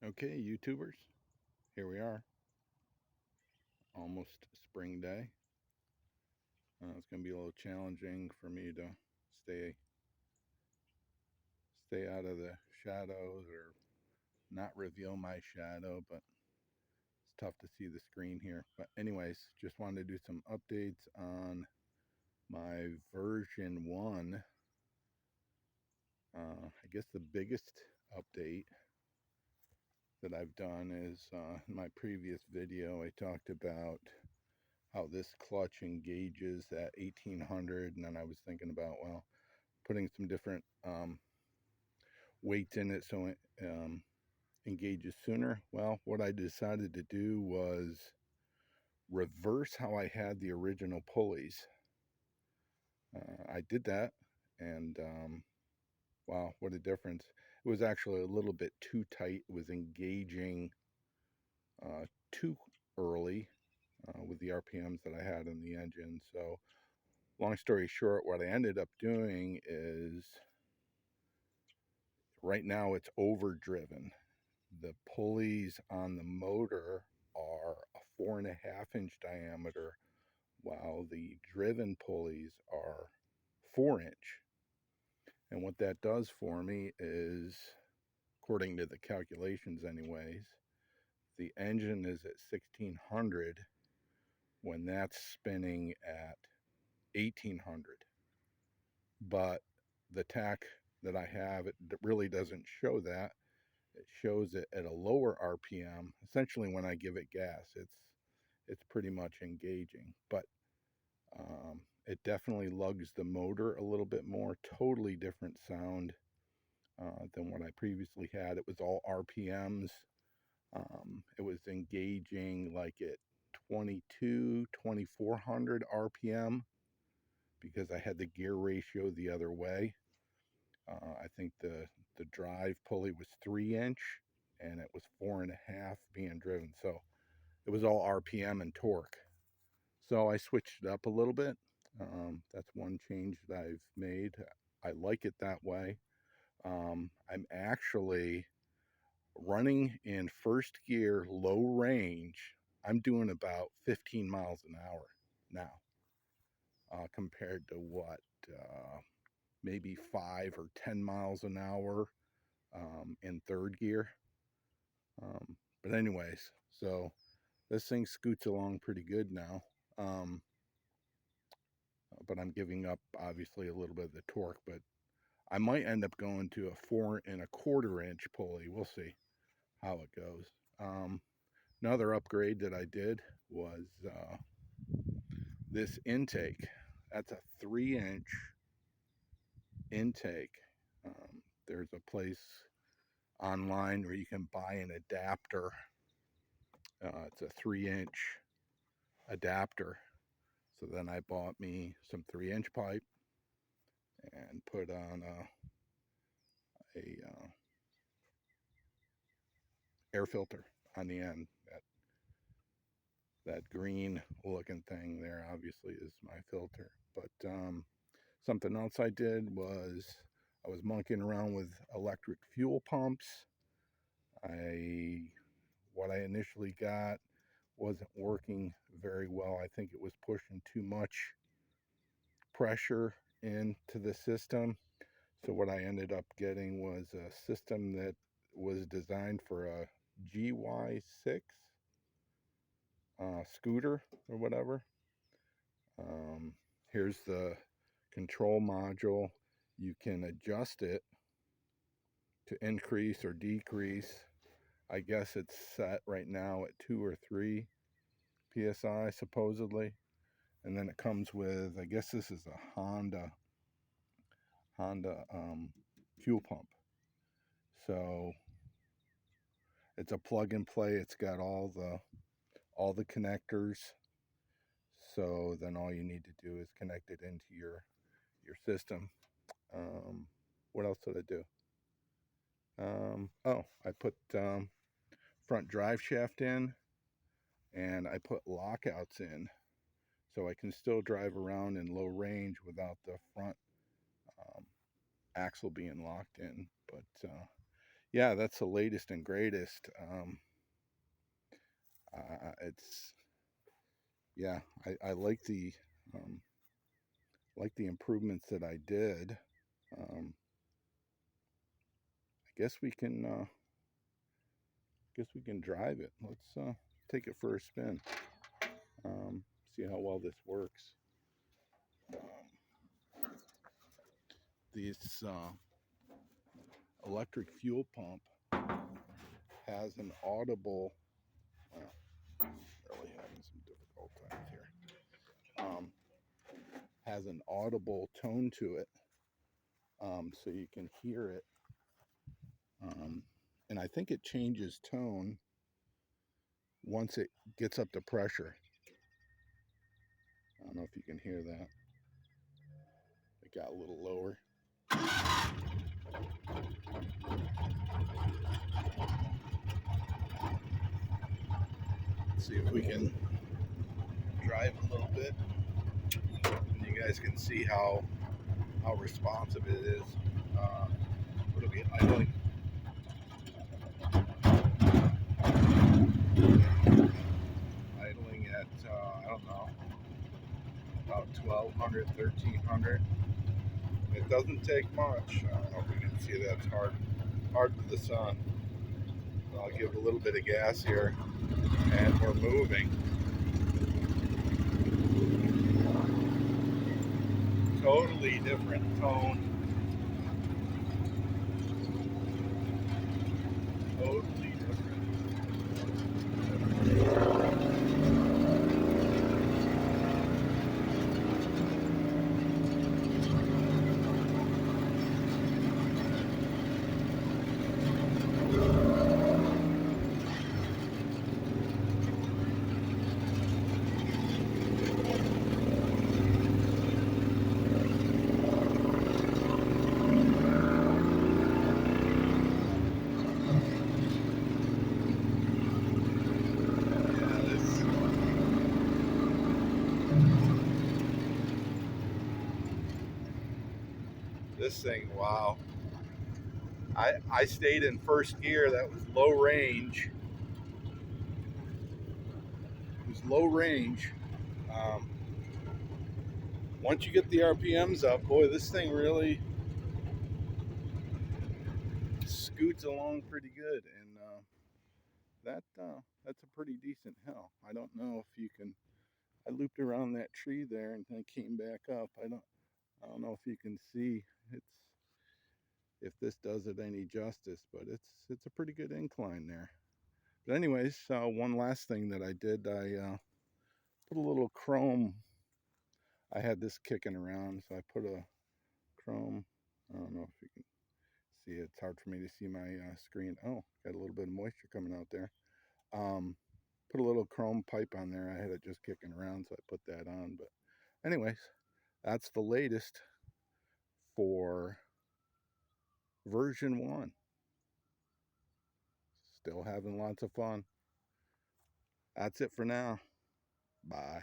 Okay, YouTubers, here we are. Almost spring day. It's going to be a little challenging for me to stay out of the shadows or not reveal my shadow, but it's tough to see the screen here. But anyways, just wanted to do some updates on my version 1. I guess the biggest update that I've done is in my previous video I talked about how this clutch engages at 1800, and then I was thinking about, well, putting some different weights in it so it engages sooner. Well, what I decided to do was reverse how I had the original pulleys. I did that, and wow, what a difference. It was actually a little bit too tight. It was engaging too early with the RPMs that I had in the engine. So long story short, what I ended up doing is right now it's overdriven. The pulleys on the motor are a 4.5-inch diameter, while the driven pulleys are 4-inch. And what that does for me is, according to the calculations anyways, the engine is at 1600 when that's spinning at 1800. But the tach that I have, it really doesn't show that. It shows it at a lower RPM. Essentially, when I give it gas, it's pretty much engaging, but it definitely lugs the motor a little bit more. Totally different sound than what I previously had. It was all RPMs. It was engaging like at 2400 RPM because I had the gear ratio the other way. I think the drive pulley was 3-inch and it was 4.5 being driven. So it was all RPM and torque. So I switched it up a little bit. That's one change that I've made. I like it that way. I'm actually running in first gear, low range. I'm doing about 15 miles an hour now, compared to what, maybe 5 or 10 miles an hour in third gear. But anyways, so this thing scoots along pretty good now. But I'm giving up obviously a little bit of the torque, but I might end up going to a 4.25-inch pulley. We'll see how it goes. Another upgrade that I did was this intake. That's a 3-inch intake. There's a place online where you can buy an adapter. It's a 3-inch adapter. So then I bought me some 3-inch pipe and put on a air filter on the end. That green looking thing there obviously is my filter. But something else I did was I was monkeying around with electric fuel pumps. What I initially got wasn't working very well. I think it was pushing too much pressure into the system. So what I ended up getting was a system that was designed for a GY6 scooter or whatever. Here's the control module. You can adjust it to increase or decrease. I guess it's set right now at 2 or 3 psi supposedly, and then it comes with, I guess this is a Honda fuel pump. So it's a plug and play. It's got all the connectors. So then all you need to do is connect it into your system. What else did I do? Oh, I put front drive shaft in, and I put lockouts in, so I can still drive around in low range without the front axle being locked in. But yeah, that's the latest and greatest. It's yeah, I um, like the improvements that I did. I guess we can drive it. Let's take it for a spin. Um, See how well this works. This electric fuel pump has an audible. Well, really having some difficult times here. Has an audible tone to it, so you can hear it. Um, and I think it changes tone once it gets up to pressure. I don't know if you can hear that. It got a little lower. Let's see if we can drive a little bit. And you guys can see how responsive it is. What are we idling? Idling at I don't know, about 1200, 1300. It doesn't take much. I don't know if we can see that. It's hard with the sun. I'll give a little bit of gas here, and we're moving. Totally different tone. Totally different. This thing, wow. I stayed in first gear. That was low range. It was low range. Um, Once you get the RPMs up, boy, this thing really scoots along pretty good. And that's a pretty decent hill. I don't know if you can. I looped around that tree there and then came back up. I don't know if you can see it's if this does it any justice, but it's a pretty good incline there. But anyways, one last thing that I did, I put a little chrome. I had this kicking around, so I put a chrome. I don't know if you can see it. It's hard for me to see my screen. Oh, got a little bit of moisture coming out there. Um, put a little chrome pipe on there. I had it just kicking around, so I put that on. But anyways, that's the latest for version 1. Still having lots of fun. That's it for now. Bye.